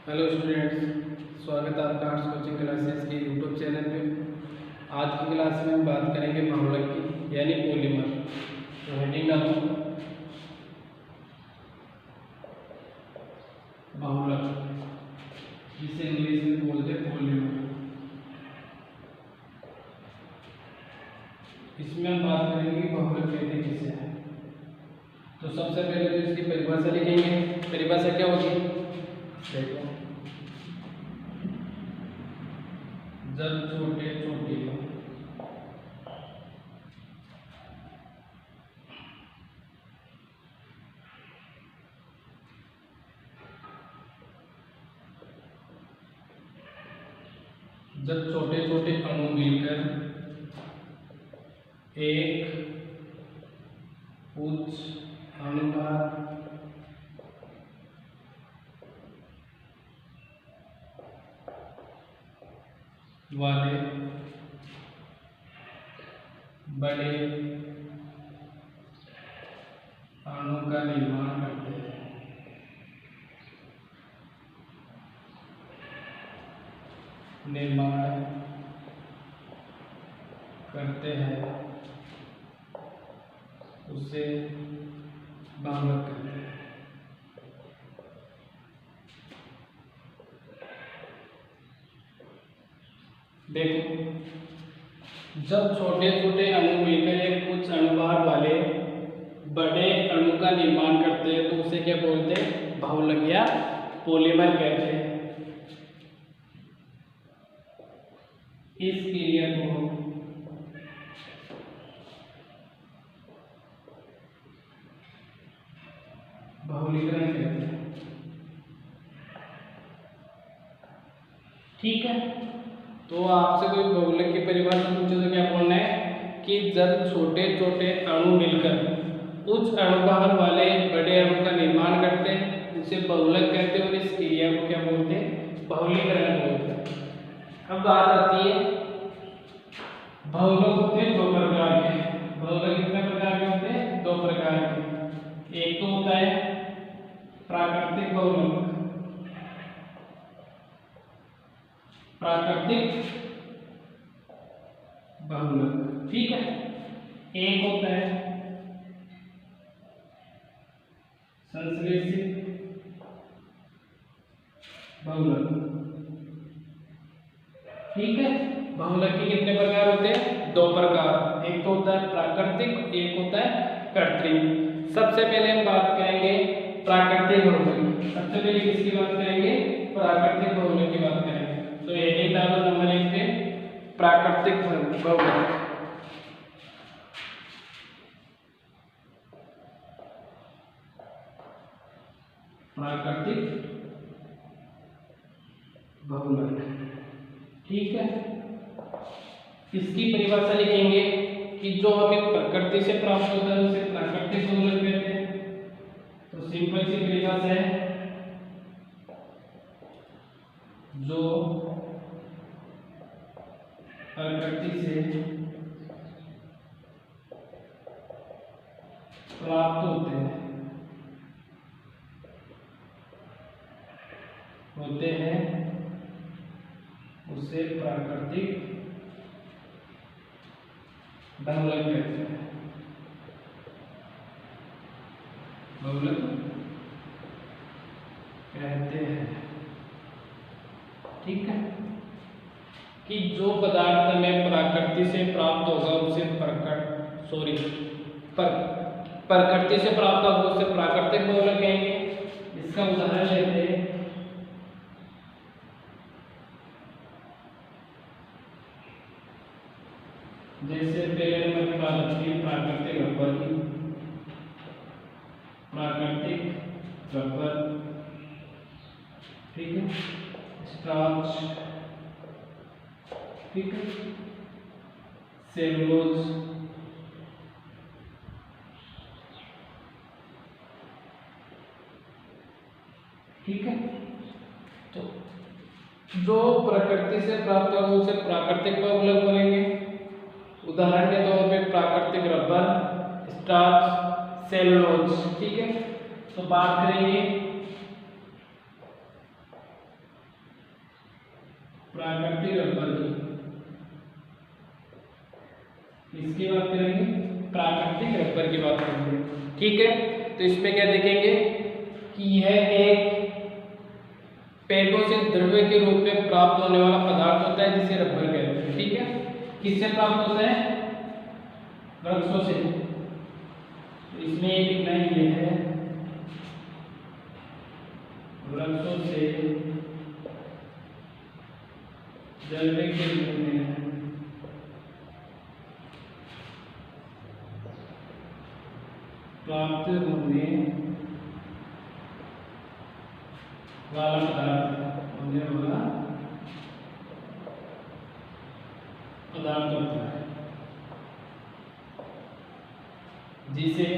Hello students, स्वागत है आपका आर्ट्स कोचिंग क्लासेस के यूट्यूब चैनल पे। आज की क्लास में हम बात करेंगे बहुलक की यानी पॉलीमर। तो हेडिंग डालो बहुलक, जिसे इंग्लिश में बोलते हैं पॉलीमर। इसमें हम बात करेंगे बहुलक कहते किसे हैं। तो सबसे पहले तो इसकी परिभाषा लिखेंगे। परिभाषा क्या होगी देखो, जब छोटे छोटे अणु मिलकर एक उच्च अनुभार वाले बड़े अणु का निर्माण करते हैं। उसे बहुलक कहते हैं। देखो, जब छोटे छोटे अणु मिलकर एक उच्च अनुभार वाले बड़े अणु का निर्माण करते हैं तो उसे क्या बोलते हैं, बहुलक या पॉलीमर कहते हैं। इस क्रिया को बहुलीकरण कहते हैं। ठीक है, तो आपसे कोई बहुलक की परिभाषा पूछे तो क्या बोलना है कि जब छोटे छोटे अणु मिलकर उच्च अनुभार वाले बड़े अणु का निर्माण करते हैं उसे बहुलक कहते हैं और इस क्रिया को क्या बोलते हैं, बहुलीकरण बोलते हैं। अब बात आती है, बहुलक होते हैं दो प्रकार के। बहुलक कितने प्रकार के होते हैं, दो प्रकार के। एक तो होता है प्राकृतिक बहुलक। प्राकृतिक बहुलक, ठीक है। एक होता है संश्लेषित बहुलक, ठीक है। बहुलक के कितने प्रकार होते हैं, दो प्रकार। एक तो होता है प्राकृतिक, एक होता है कृत्रिम। सबसे पहले हम बात करेंगे प्राकृतिक बहुलक। सबसे पहले किसकी बात करेंगे, प्राकृतिक बहुलक की बात करेंगे। तो हेडिंग डालो नंबर 1 पे, प्राकृतिक बहुलक। प्राकृतिक बहुलक, ठीक है। इसकी परिभाषा लिखेंगे कि जो हमें प्रकृति से प्राप्त होता है उसे प्राकृतिक बहुलक कहते हैं। तो सिंपल सी परिभाषा है, जो प्रकृति से प्राप्त होते हैं उसे प्राकृतिक बहुलक कहते हैं। बहुलक कहते हैं, ठीक है। कि जो पदार्थ में प्रकृति से प्राप्त होगा उसे प्रकृति से प्राप्त होगा उसे प्राकृतिक बहुलक कहेंगे। इसका उदाहरण लेते हैं, जैसे पहले नंबर की बात आती है प्राकृतिक रबर की। प्राकृतिक रबर, ठीक है। स्टार्च, ठीक है। सेलुलोज, ठीक है। तो जो प्रकृति से प्राप्त होगा उसे प्राकृतिक बहुलक बोलेंगे। उदाहरण के तौर पे प्राकृतिक रबर, स्टार्च, सेलुलोज, ठीक है। तो बात करेंगे प्राकृतिक रबर की, इसकी बात करेंगे, प्राकृतिक रबर की बात करेंगे। ठीक है, तो इसमें क्या देखेंगे कि यह एक पेड़ों से द्रव्य के रूप में प्राप्त होने वाला पदार्थ होता है जिसे रबर कहते हैं। ठीक है, किससे प्राप्त होता है? वृक्षों से। तो इसमें ये लिखना ही है, वृक्षों से द्रव्य के रूप में प्राप्त होने वाला पदार्थ होता है जिसे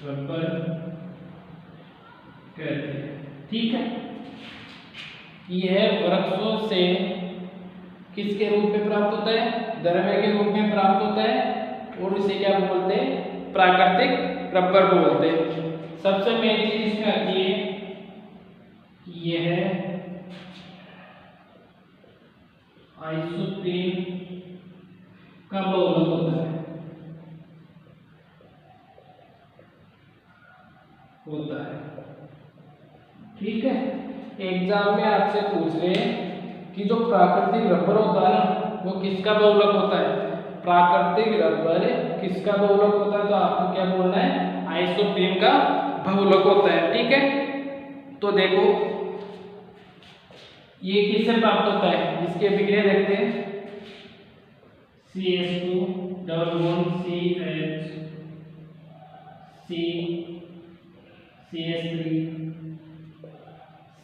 रबर कहते हैं। ठीक है, यह वृक्षों से किसके रूप में प्राप्त होता है? द्रव्य के रूप में प्राप्त होता है और इसे क्या बोलते हैं? प्राकृतिक रबर बोलते हैं। सबसे मेन चीज इसमें आती है कि यह आइसोप्रीन का बहुलक होता है। ठीक है, एग्जाम में आपसे पूछ रहे हैं कि जो प्राकृतिक रबर होता है ना, वो किसका बहुलक होता है? प्राकृतिक रबर किसका बहुलक होता है? तो आपको क्या बोलना है? आइसोप्रीन का बहुलक होता है। ठीक है, तो देखो ये किससे प्राप्त होता है? इसके अभिक्रिया देखते हैं। CH2 double bond CH CH3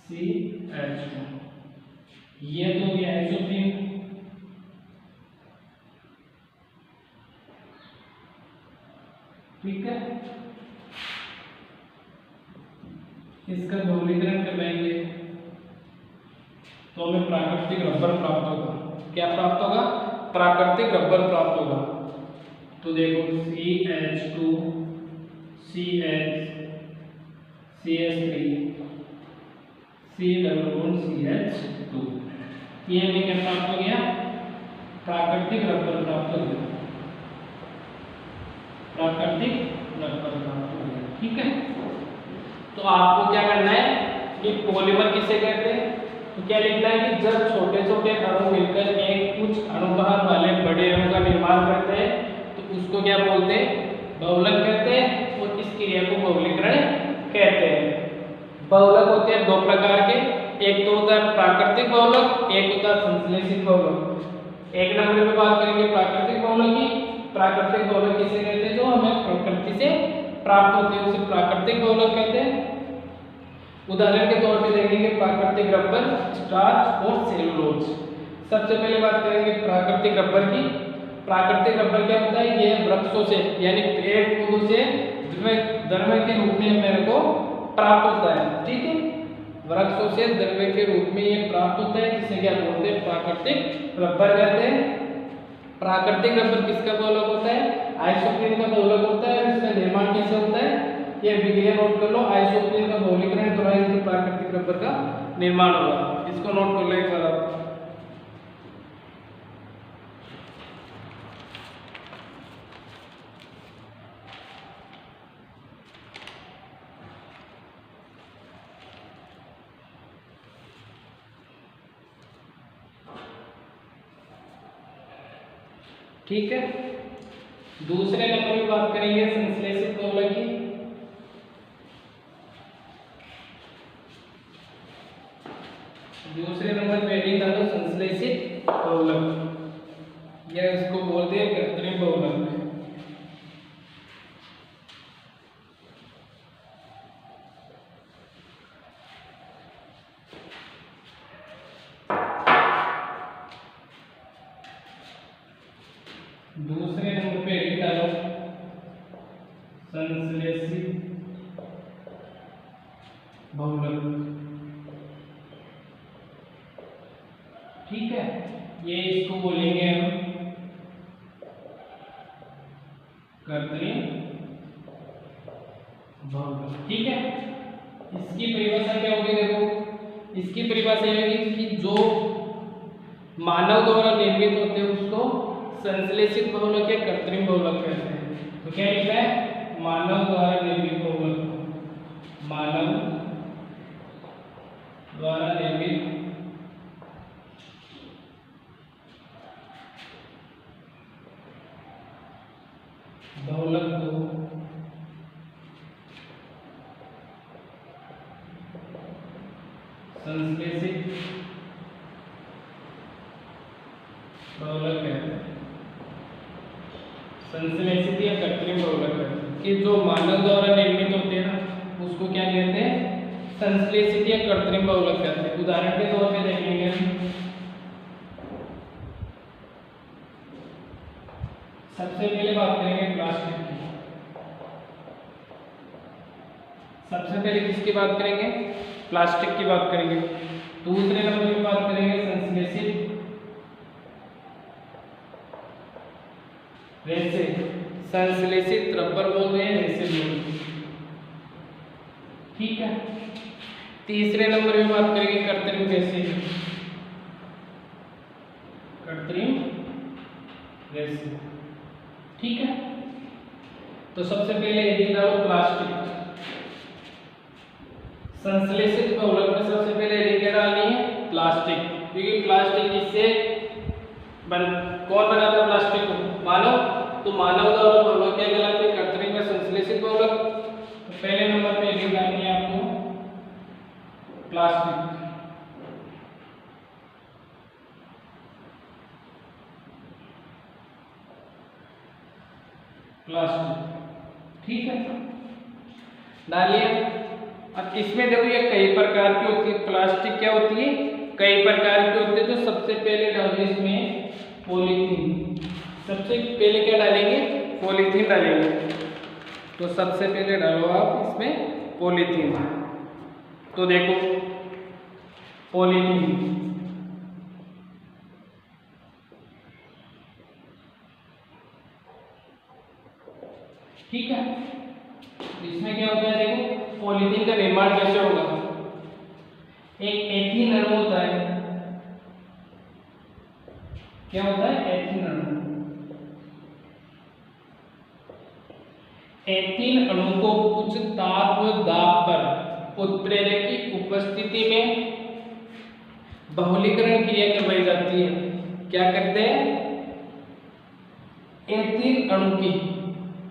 CH2, ये तो गया आइसोप्रीन। ठीक है, इसका बहुलीकरण करवाएंगे तो हमें प्राकृतिक रबर प्राप्त होगा। क्या प्राप्त होगा? प्राकृतिक रबर प्राप्त होगा। तो देखो CH2 CH CH3 C double bond CH2, ये हमें क्या प्राप्त हो गया? प्राकृतिक रबर प्राप्त हो गया। प्राकृतिक रबर प्राप्त हो गया। ठीक है, तो आपको क्या करना है कि पॉलीमर किसे कहते हैं? तो क्या लिखना है कि जब छोटे छोटे अणु मिलकर एक उच्च अणुभार वाले बड़े अणु का निर्माण करते हैं तो उसको क्या बोलते हैं? बहुलक कहते हैं, और इस क्रिया को बहुलीकरण कहते हैं। बहुलक होते हैं दो प्रकार के, एक तो होता है प्राकृतिक बहुलक, एक होता है संश्लेषित बहुलक। एक नंबर पे बात करेंगे प्राकृतिक बहुलक की। प्राकृतिक बहुलक किसे कहते हैं? जो हमें प्रकृति से प्राप्त होते हैं उसे प्राकृतिक बहुलक कहते हैं। उदाहरण के तौर पे देखेंगे प्राकृतिक रबर, स्टार्च और सेलुलोज। सबसे पहले बात करेंगे प्राकृतिक रबर की। प्राकृतिक रबर क्या होता है? ये वृक्षों से यानी पेड़ पौधों से द्रव्य के रूप में मेरे को प्राप्त होता है। ठीक है, वृक्षों से द्रव्य के रूप में ये प्राप्त होता है, जिसे क्या बोलते हैं? प्राकृतिक रबर कहते हैं। प्राकृतिक रबर किसका बहुलक होता है? आइसोप्रीन का बहुलक होता है। इसका निर्माण कैसे होता है? ये विक्रिया नोट कर लो। आइसोप्रीन का बहुलीकरण कराएंगे तो प्राकृतिक रबर का निर्माण होगा। इसको नोट कर लो एक बार आप। ठीक है, दूसरे नंबर की बात करेंगे संश्लेषित बहुलक की। दूसरे नंबर पे हेडिंग डालो संश्लेषित बहुलक, या इसको बोलते हैं कृत्रिम बहुलक। दूसरे नंबर पे हेडिंग डालो संश्लेषित बहुलक। ठीक है, ये इसको बोलेंगे हम कृत्रिम बहुलक। ठीक है, इसकी परिभाषा क्या होगी? देखो, इसकी परिभाषा ये होगी कि जो मानव द्वारा निर्मित होते हैं उसको संश्लेषित बहुलक या कृत्रिम बहुलक कहते हैं। तो क्या लिखना है? मानव द्वारा निर्मित बहुलक, मानव द्वारा निर्मित बहुलक को संश्लेषित बहुलक कहते हैं। संश्लेषित या कृत्रिम बहुलक कहते हैं कि जो मानव द्वारा निर्मित होते हैं ना उसको क्या कहते हैं? संश्लेषित या कृत्रिम बहुलक कहते हैं। उदाहरण के तौर पे देखेंगे, सबसे पहले बात करेंगे प्लास्टिक की। सबसे पहले किसकी बात करेंगे? प्लास्टिक की बात करेंगे। दूसरे नंबर की बात करेंगे संश्लेषित रेसे, संश्लेषित रबर बोलते हैं, रेसे बोलते हैं। ठीक है, तीसरे नंबर में बात करेंगे कृत्रिम रेसे, कृत्रिम रेसे। ठीक है, तो सबसे पहले ये डालो प्लास्टिक। संश्लेषित बहुलक में सबसे पहले क्या डालनी है? प्लास्टिक, क्योंकि प्लास्टिक किससे कौन बनाता है प्लास्टिक को? मानव। तो मानव द्वारा बहुलक क्या कहलाते हैं? कृत्रिम या संश्लेषित बहुलक। तो पहले नंबर पे लिख डालनी है आपको प्लास्टिक। प्लास्टिक, ठीक है, डालिए। अब इसमें देखो ये कई प्रकार की होती है। प्लास्टिक क्या होती है? कई प्रकार की होती है। तो सबसे पहले डालिए इसमें पॉलीथीन। सबसे पहले क्या डालेंगे? पॉलीथीन डालेंगे। तो सबसे पहले डालो आप इसमें पॉलीथीन। तो देखो पॉलीथीन, ठीक है, इसमें क्या होता है? देखो पॉलीथीन का निर्माण कैसे होगा? एक एथीन अणु होता है। क्या होता है? एथीन अणु। एथीन अणु को उच्च ताप व दाब पर उत्प्रेरक की उपस्थिति में बहुलीकरण क्रिया करवाई जाती है। क्या करते हैं? एथीन अणु की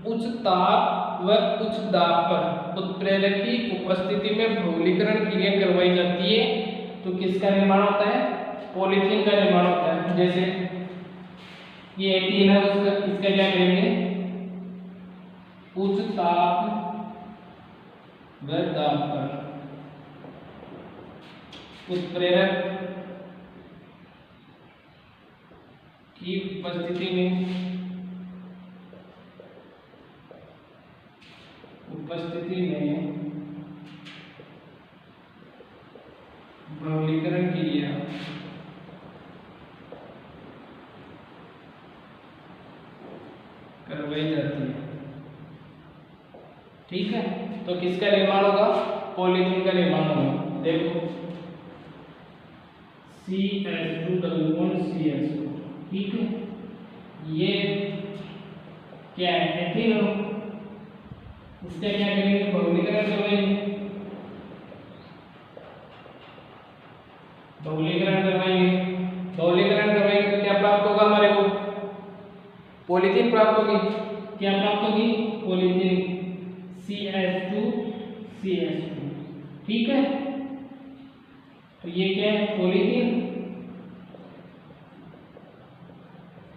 उच्च ताप व उच्च दाब पर उत्प्रेरक की उपस्थिति में बहुलीकरण क्रिया करवाई जाती है। तो किसका निर्माण होता है? पॉलीथीन का निर्माण होता है। जैसे ये एथीन है, उसका इसका क्या करेंगे? उच्च ताप व दाब पर उत्प्रेरक की उपस्थिति में बहुलीकरण क्रिया करवाई जाती है। ठीक है, तो किसका निर्माण होगा? पॉलीथीन का निर्माण होगा। देखो CH2 ठीक है, ये क्या है? एथीन अणु। इसका क्या करेंगे? बहुलीकरण करवाएंगे। बहुलीकरण करवाएंगे तो क्या प्राप्त होगा हमारे को? पॉलीथीन प्राप्त होगी। क्या प्राप्त होगी? Polythene CH2। ठीक है, तो ये क्या है? पॉलीथीन।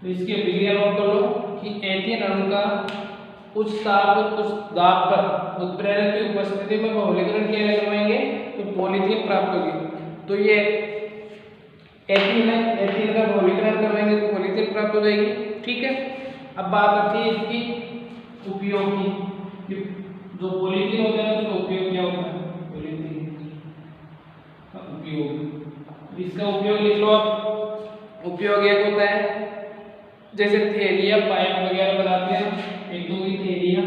तो इसकी अभिक्रिया नोट कर लो कि एथीन अणु का उच्च ताप उच्च दाब पर उत्प्रेरक की उपस्थिति में बहुलीकरण क्रिया करवाएंगे तो पॉलीथीन प्राप्त होगी। तो ये एथीन है, एथीन का बहुलीकरण करवाएंगे तो पॉलीथीन प्राप्त हो जाएगी। ठीक है, अब बात आती है इसकी उपयोग की। जो पॉलीथीन होता है उसका उपयोग क्या होता है? पॉलीथीन का उपयोग, इसका उपयोग लिख लो आप। उपयोग एक होता है जैसे थैलियाँ पाइप वगैरह बनाते हैं, एक तो हुई थैलियाँ,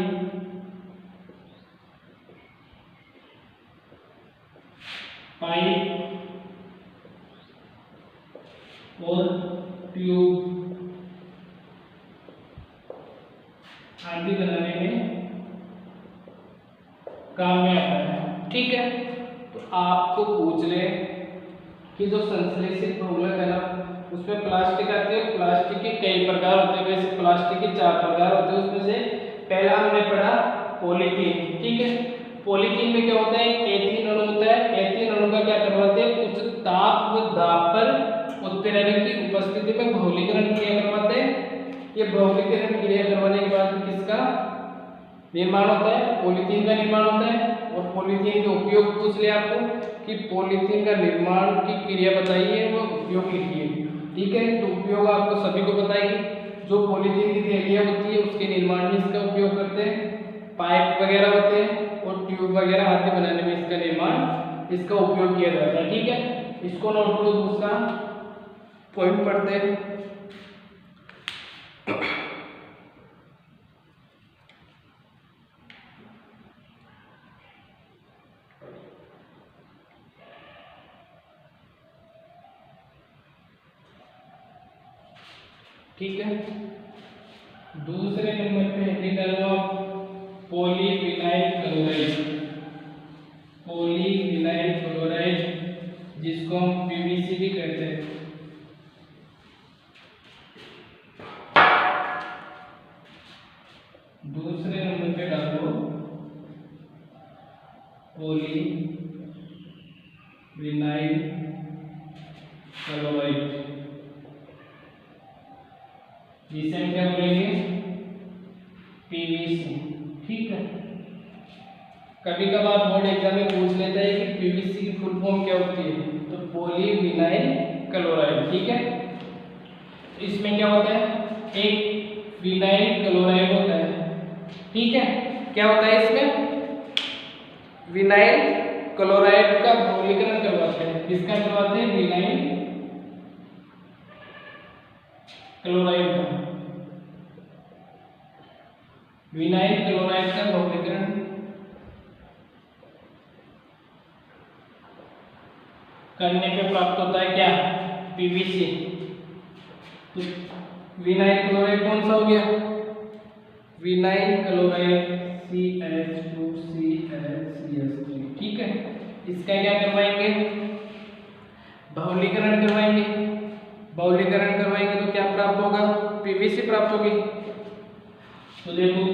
पाइप और ट्यूब आदि बनाने में काम में आता है। ठीक है, तो आपको पूछ रहे कि जो संश्लेषित बहुलक है ना, उसमें प्लास्टिक आती है। प्लास्टिक के कई प्रकार होते हैं, वैसे प्लास्टिक के 4 प्रकार होते हैं। उसमें से पहला हमने पढ़ा पॉलीथीन। ठीक है, पॉलीथीन में क्या होता है, एथीन अणु होता है। एथीन अणु का क्या करवाते हैं, उच्च ताप व दाब पर उत्प्रेरण की उपस्थिति में बहुलीकरण क्रिया करवाते हैं। ये बहुलीकरण क्रिया करवाने के बाद किसका निर्माण होता है, पॉलीथीन का निर्माण होता है। और पॉलीथीन के उपयोग पूछ लिया आपको कि पॉलीथीन का निर्माण की क्रिया बताइए, वो उपयोग लिखिए। ठीक है, तो उपयोग आपको सभी को पता है कि जो पॉलीथीन की थैलियाँ होती है उसके निर्माण में इसका उपयोग करते हैं, पाइप वगैरह होते हैं और ट्यूब वगैरह आदि बनाने में इसका निर्माण, इसका उपयोग किया जाता है। ठीक है, इसको नोट करो। दूसरा पॉइंट पढ़ते हैं। ठीक है, दूसरे नंबर पे हेडिंग डालो आप पॉलीविनाइल क्लोराइड। पॉलीविनाइल क्लोराइड जिसको हम पीवीसी भी कहते हैं। दूसरे नंबर पे डालो पॉलीविनाइल क्लोराइड, जिसे हम क्या बोलेंगे, पीवीसी। ठीक है, कभी कभार बोर्ड एग्जाम में पूछ लेता है कि पीवीसी की फुल फॉर्म क्या होती है, तो पॉलीविनाइल क्लोराइड। ठीक है, इसमें क्या होता है, एक विनाइल क्लोराइड होता है। ठीक है, क्या होता है इसमें, विनाइल क्लोराइड का बहुलीकरण करवाते हैं। किसका करवाते हैं, विनाइल क्लोराइड का। विनाइल क्लोराइड का बहुलीकरण करने पे प्राप्त होता है क्या, पीवीसी। तो विनाइल क्लोराइड कौन सा हो गया, विनाइल क्लोराइड CH2ClCS3। ठीक है, इसका क्या करवाएंगे, बहुलीकरण करवाएंगे। बहुलीकरण करवाएंगे तो क्या प्राप्त होगा, पीवीसी प्राप्त होगी। तो देखो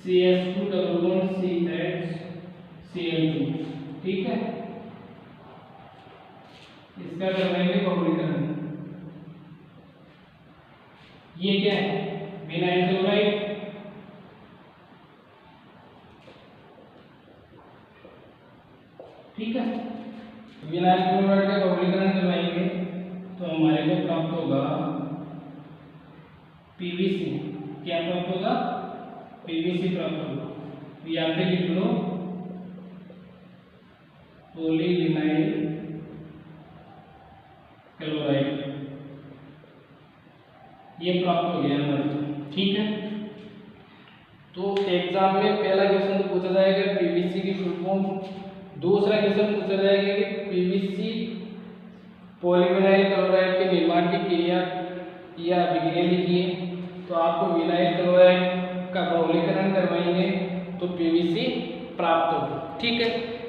CH2 CHCl2। ठीक है, इसका करवाएंगे बहुलीकरण। ये क्या है, विनाइल क्लोराइड। ठीक है, विनाइल क्लोराइड का बहुलीकरण करवाएंगे तो हमारे को प्राप्त होगा पीवीसी। क्या प्राप्त होगा, पीवीसी प्राप्त होगा। तो यहाँ पे लिख लो पॉलीविनाइल क्लोराइड, ये प्राप्त हो गया हमारे। ठीक है, तो एग्जाम में पहला क्वेश्चन तो पूछा जाएगा पीवीसी की फुल फॉर्म। दूसरा क्वेश्चन पूछा जाएगा कि पीवीसी पॉलीविनाइल क्लोराइड के निर्माण की क्रिया या अभिक्रिया लिखिए। तो आपको विनाइल क्लोराइड का बहुलीकरण करवाएंगे तो पीवीसी प्राप्त होगा। ठीक है,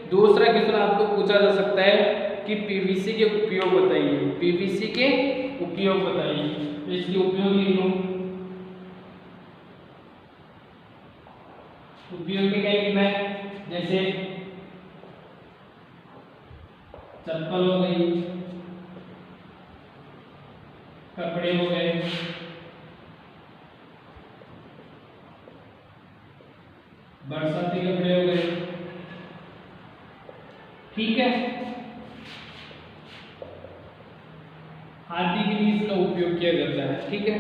दूसरा क्वेश्चन आपको पूछा जा सकता है कि पीवीसी के उपयोग बताइए, पीवीसी के उपयोग बताइए। तो इसके उपयोग लिख लो। उपयोग में क्या लिखना है, जैसे चप्पल हो गई, कपड़े हो गए, बरसाती कपड़े हो गए। ठीक है, आदि के लिए इसका उपयोग किया जाता है। ठीक है,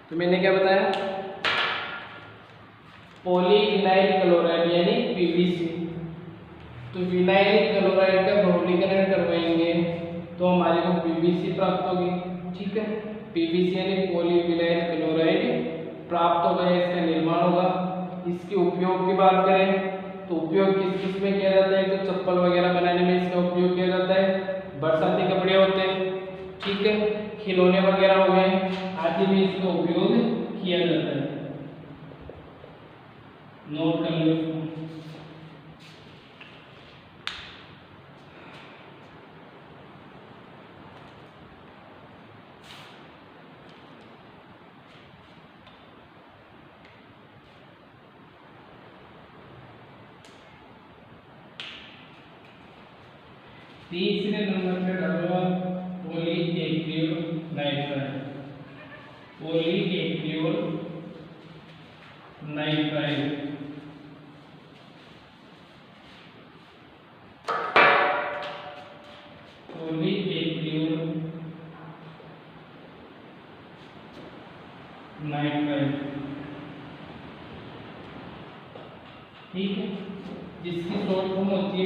तो मैंने क्या बताया, पॉलीविनाइल क्लोराइड यानी पीवीसी। तो विनाइल क्लोराइड का बहुलीकरण करवाएंगे तो हमारे को पीवीसी प्राप्त होगी। ठीक है, पीवीसी यानी पॉलीविनाइल क्लोराइड प्राप्त होगा, इसका निर्माण होगा। इसके उपयोग की बात करें तो उपयोग किस किस में किया जाता है, तो चप्पल वगैरह बनाने में इसका उपयोग किया जाता है, बरसाती कपड़े होते हैं, ठीक है, खिलौने वगैरह हो गए आदि में इसका उपयोग किया जाता है। नोट कर लो इसको। तीसरे नंबर पे डालूंगा पॉलीएक्रियोनाइट्राइड। पॉलीएक्रियोनाइट्राइड पॉलीएक्रियोनाइट्राइड, ठीक है, जिसकी शॉर्ट फॉर्म होती है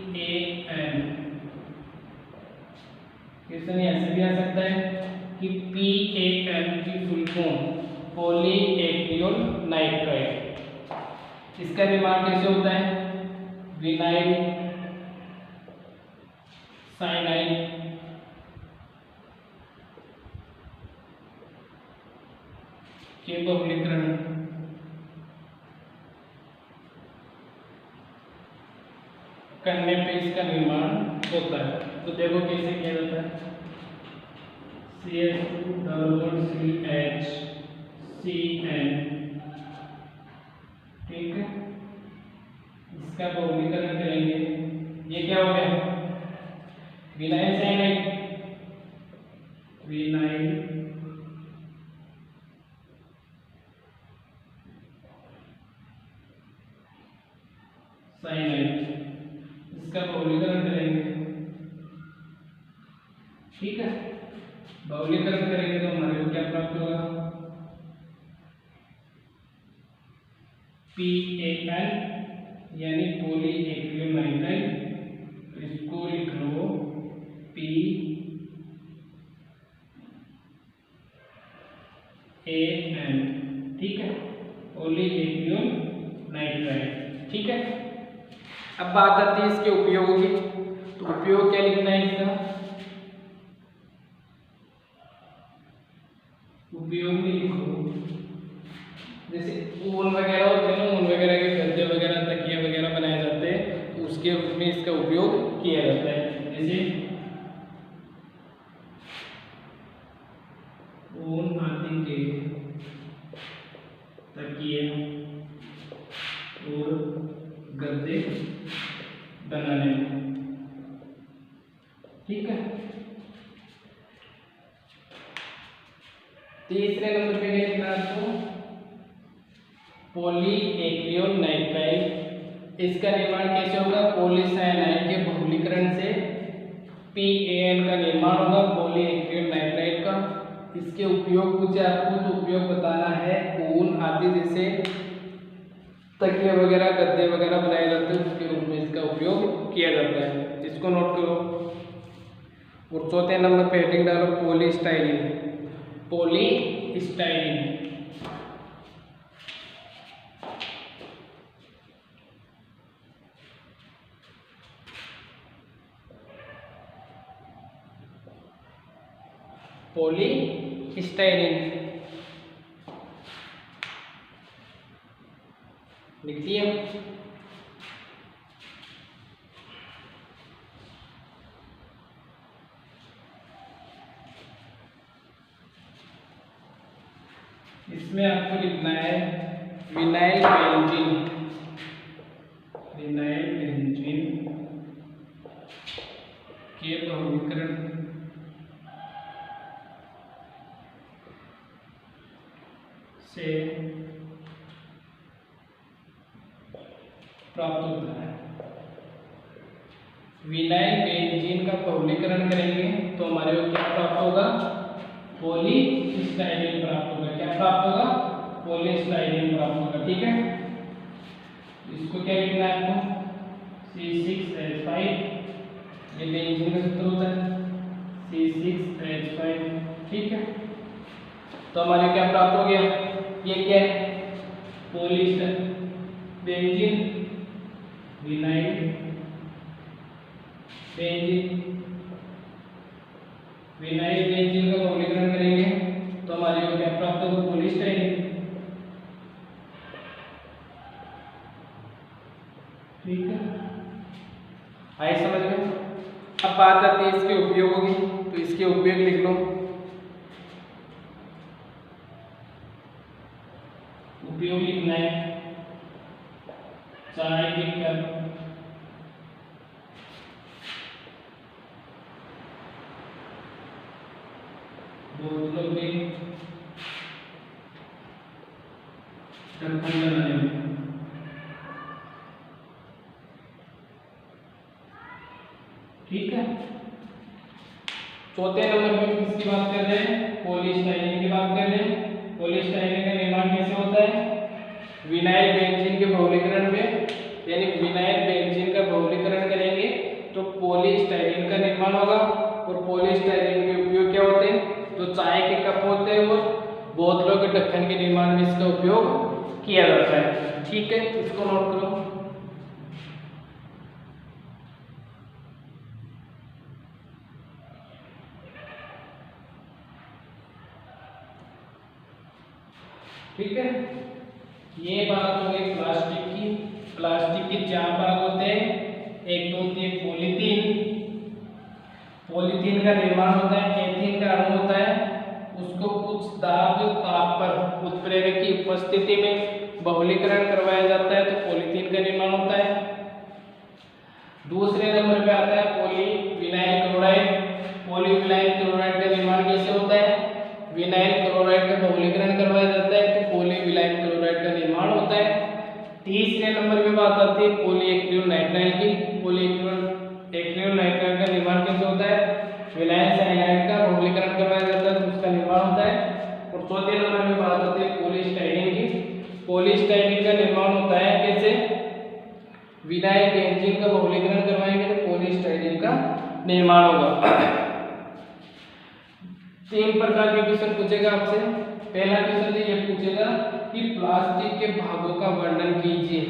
PAN। क्वेश्चन ऐसे भी आ सकता है कि PAN की फुल फॉर्म पॉलीएक्रियोनाइट्राइड। इसका निर्माण कैसे होता है, विनाइल साइनाइड के बहुलीकरण करने पे इसका निर्माण होता है। तो देखो कैसे किया जाता है, CH2CHCN, ठीक है, इसका बहुलीकरण करेंगे, ये क्या हो गया, विनाइल साइनाइड, विनाइल साइनाइड, इसका बहुलीकरण करेंगे, ठीक है, बहुलीकरण करेंगे तो हमारे को क्या प्राप्त होगा, PAN यानी पॉलीएक्रियोनाइट्राइड। इसको लिख लो PAN, ठीक है, पॉलीएक्रियोनाइट्राइड, ठीक है। अब बात आती है इसके उपयोग की, तो उपयोग क्या लिखना है इसका, उपयोग में लिखो, जैसे ऊन वगैरह होते हैं ना, ऊन वगैरह के गद्दे वगैरह तकिए वगैरह बनाए जाते हैं, तो उसके रूप में इसका उपयोग किया जाता है। जैसे ऊन आदि के तकिए और गद्दे बनाने में, ठीक है। तीसरे नंबर पे क्या लिखना है आपको, पॉलीएक्रियोनाइट्राइड। इसका निर्माण कैसे होगा, पॉलीसाइनाइड के बहुलीकरण से PAN का निर्माण होगा, पॉलीएक्रियोनाइट्राइड का। इसके उपयोग पूछे आपको तो उपयोग बताना है, ऊन आदि जैसे तकिए वगैरह गद्दे वगैरह बनाए जाते हैं, उसके रूप में इसका उपयोग किया जाता है, इसको नोट करो। और चौथे नंबर पे हेडिंग डालो पॉलीस्टाइरीन। पॉलीस्टाइरीन पॉलीस्टाइरीन लिख दिया। इसमें आपको लिखना है विनाइल बेंजीन, विनाइल बेंजीन के बहुलीकरण से प्राप्त होता है। विनाइल बेंजीन का बहुलीकरण करेंगे तो हमारे को क्या प्राप्त होगा, पॉलीस्टाइरीन प्राप्त होगा। क्या प्राप्त होगा, पॉलीस्टाइरीन प्राप्त होगा, ठीक है। इसको क्या लिखना है आपको, C6H5, ये बेंजीन का सूत्र होता है, C6H5 ठीक है, तो हमारे क्या प्राप्त हो गया, ये क्या है, polyester benzene vinyl benzene, vinyl benzene का बहुलीकरण करेंगे तो हमारे को क्या प्राप्त होगा, पॉलीस्टाइरीन। ठीक है, आए समझ में। अब बात आती है इसके उपयोगों की, तो इसके उपयोग लिख लो। उपयोग लिखना है, चाय के कप, बोतलों के ढक्कन बनाने में। ठीक है, चौथे नंबर पे किसकी बात कर रहे हैं, पॉलीस्टाइरीन की बात कर रहे हैं। पॉलीस्टाइरीन का निर्माण कैसे होता है, विनाइल बेंजीन के बहुलीकरण में, यानी विनाइल बेंजीन का बहुलीकरण करेंगे तो पॉलीस्टाइरीन का निर्माण होगा। और पॉलीस्टाइरीन के उपयोग क्या होते हैं, जो चाय के कप होते हैं और बोतलों के ढक्कन के निर्माण में इसका उपयोग किया जाता है। ठीक है, इसको नोट करो। ठीक है, ये बात हो गई प्लास्टिक की। प्लास्टिक के चार भाग होते हैं, एक तो होती है पॉलीथीन। पॉलीथीन का निर्माण होता है, एथीन का अणु होता है, उसको कुछ दाब ताप पर उत्प्रेरक की उपस्थिति में बहुलीकरण करवाया जाता है, तो पॉलीथीन का निर्माण होता है। दूसरे नंबर पे आता है पॉलीविनाइल क्लोराइड। पॉलीविनाइल क्लोराइड का निर्माण कैसे होता है, विनाइल क्लोराइड का बहुलीकरण करवाया जाता है, तो पॉलीविनाइल क्लोराइड का निर्माण होता है। तीसरे नंबर पे बात आती है पॉलीएक्रिलोनाइट्राइल की। पॉलीएक्रिलोनाइट्राइल का निर्माण कैसे होता है, विनाइल साइनाइड का बहुलीकरण करवाया जाता है, तो उसका निर्माण होता है। और चौथे नंबर पे बात आती है पॉलीस्टाइरीन की। पॉलीस्टाइरीन का निर्माण होता है कैसे, विनाइल बेंजीन का बहुलीकरण करवाएंगे तो पॉलीस्टाइरीन का निर्माण होगा। 3 प्रकार के क्वेश्चन पूछेगा आपसे। पहला क्वेश्चन ये पूछेगा कि प्लास्टिक के भागों का वर्णन कीजिए,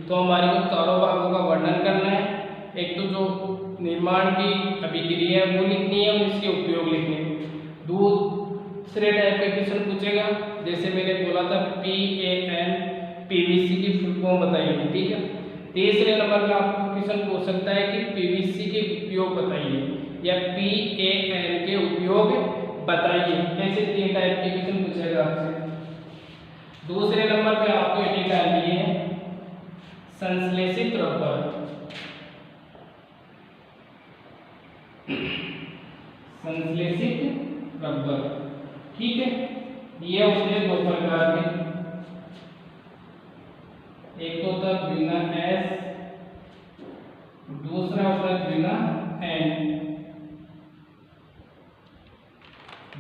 तो हमारे को चारों भागों का वर्णन करना है। एक तो जो निर्माण की अभिक्रिया है वो लिखनी है और इसके उपयोग लिखने हैं। दूसरे टाइप का क्वेश्चन पूछेगा, जैसे मैंने बोला था PAN PVC की फुल फॉर्म बताइए। ठीक है, तीसरे नंबर में आपको क्वेश्चन पूछ सकता है कि PVC के उपयोग बताइए या PAN के उपयोग बताइए। ऐसे 3 टाइप के क्वेश्चन पूछेगा आपसे। दूसरे नंबर पे आपको ये निकालनी है संश्लेषित रबर। संश्लेषित रबर, ठीक है, ये होते हैं 2 प्रकार के। एक तो होता है बिना S, दूसरा होता है बिना N।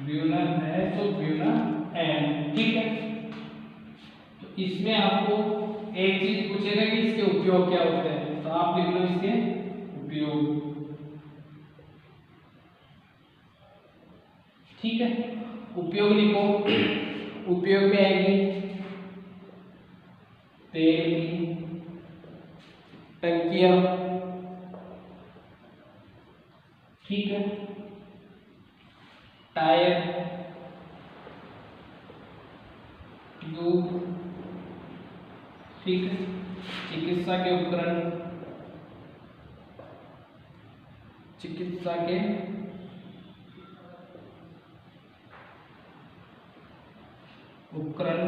बिना S और बिना N, ठीक है। तो इसमें आपको एक चीज पूछेगा कि इसके उपयोग क्या होते हैं, तो आप लिख लो इसके उपयोग। ठीक है, उपयोग लिखो। उपयोग में आएगी तेल की टंकियां, ठीक है, टायर, ट्यूब, ठीक है, चिकित्सा के उपकरण, चिकित्सा के उपकरण,